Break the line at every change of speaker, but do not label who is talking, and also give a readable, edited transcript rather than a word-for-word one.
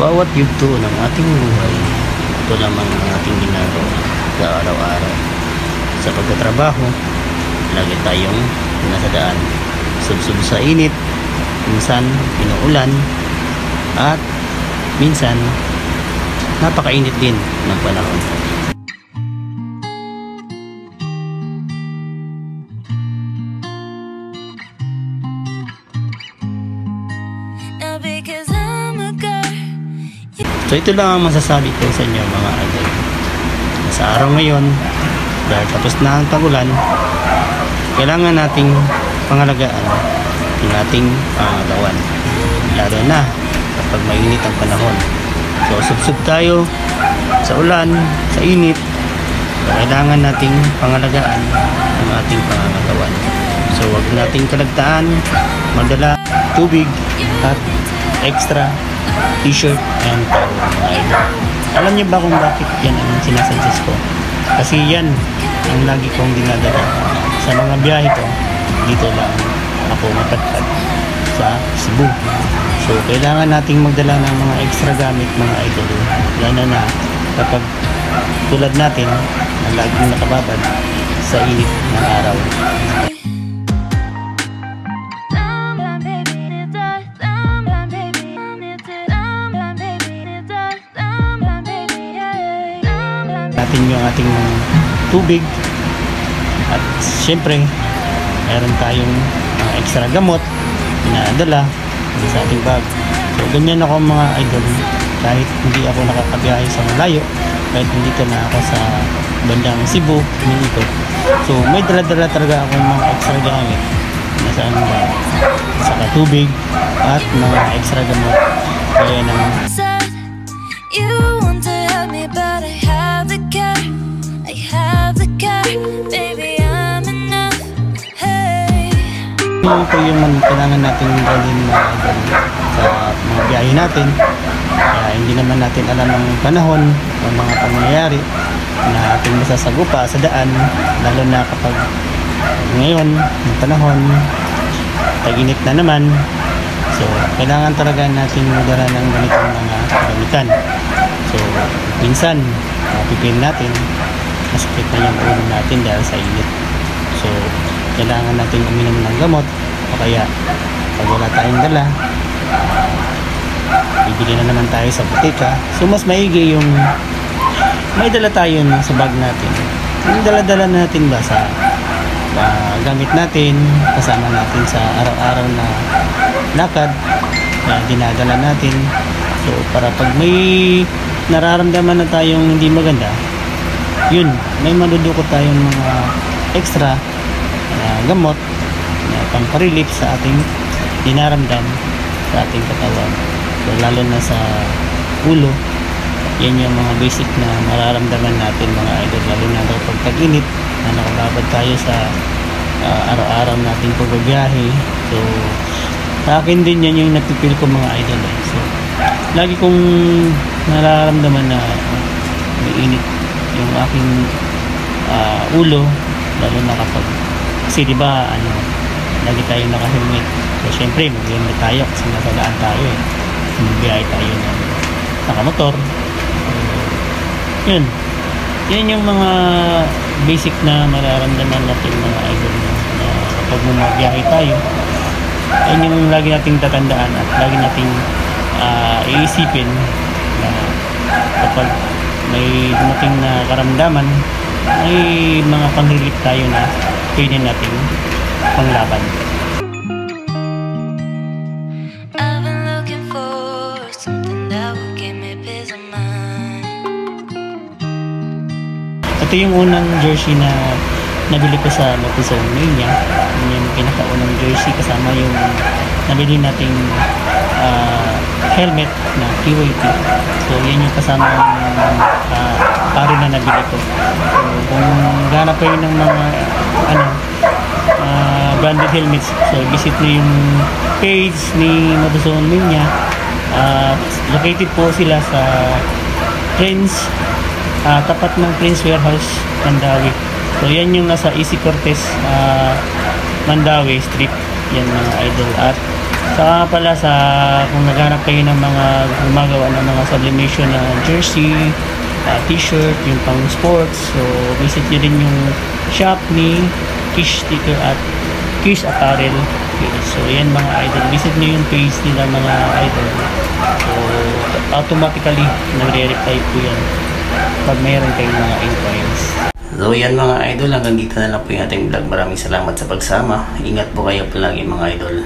bawat yugto ng ating buhay. Ito lamang ang ating ginagawa sa araw-araw. Sa pagtatrabaho, lagi tayong nasa daan. Subsub sa init, minsan inuulan, at minsan napakainit din ng panahon. So ito lang ang masasabi ko sa inyo mga idol. Sa araw ngayon, dahil tapos na ang tagulan, kailangan nating pangalagaan yung ating pangagawan. Lalo na kapag mainit ang panahon. So subsub tayo sa ulan, sa init. So, kailangan nating pangalagaan ang ating pangagawan. So huwag nating kalagtaan, magdala tubig at extra t-shirt and towel mga idol. Alam niyo ba kung bakit yan ang sinasuggest ko? Kasi yan ang lagi kong dinadala sa mga biyahe ko. Dito lang ako mapadpad sa Cebu. So kailangan nating magdala ng mga extra gamit mga idol. Lalo na kapag tulad natin na laging nakababad sa init ng araw. Natin yung ating tubig at syempre meron tayong extra gamot na dala sa ating bag. So ganyan ako mga idol, kahit hindi ako nakakabiyahe sa malayo, kahit nandito na ako sa bandang Cebu, Minito. So may dala-dala talaga akong mga extra gamit na saan ba, saka tubig at mga extra gamot kaya ng yun po yung kailangan natin gawin sa mga biyahe natin. Hindi naman natin alam ang panahon o mga pangyayari na ating masasagupa sa daan, lalo na kapag ngayon ang panahon tag-init na naman. So kailangan talaga natin magdala ng ganitong mga gamitan. So minsan pipil natin, masakit na yung ulo natin dahil sa init. So kailangan natin uminom ng gamot, o kaya pag wala tayong dala, bibili na naman tayo sa butika. So mas maigi yung may dala tayo sa bag natin. Yung dala-dala natin ba sa gamit natin, kasama natin sa araw-araw na lakad na dinadala natin. So para pag may nararamdaman na tayong hindi maganda, yun, may madudukot tayong mga extra gamot na pang-relief sa ating dinaramdam sa ating katawan. So lalo na sa ulo, yan yung mga basic na mararamdaman natin mga idol, lalo na kapag tag-init na nakababad tayo sa araw-araw nating pagbabiyahe. So sa akin din yan yung napipil ko mga idol. So lagi kong nararamdaman na may init yung aking ulo, lalo na kapag kasi diba lagi tayo naka-helmet. So syempre mag-helmet tayo kasi nasa daan tayo magbiyahe tayo ng nakamotor. Yun yung mga basic na mararamdaman natin mga idol na kapag bumabiyahe tayo. Yan yung lagi nating tatandaan at lagi nating iisipin na kapag may dumating na karamdaman, may mga pang-relief tayo na pwede natin panglaban. Ito yung unang jersey na nabili ko sa Motozone Mania. Yung pinakaunang jersey kasama yung nabili nating helmet na KYT. So yan yung kasama pare na nabili ko. So kung gana pa yun ng mga branded helmets, so visit nyo yung page ni Motozone Mania. Located po sila sa Prince, tapat ng Prince Warehouse, Mandawi. So yan yung nasa Easy Cortez, Mandawi Street. Yan mga idol. At Saka pala kung naghanap kayo ng mga gumagawa ng mga sublimation na jersey, t-shirt, yung pang sports, so visit nyo rin yung shop ni Kish Sticker at Kish Apparel. Okay, so yan mga idol, visit nyo yung page nila mga idol. So automatically nagre-reply po yan pag mayroon kayong mga inquiries. So yan mga idol, hanggang dito na lang po yung ating vlog. Maraming salamat sa pagsama. Ingat po kayo palagi mga idol.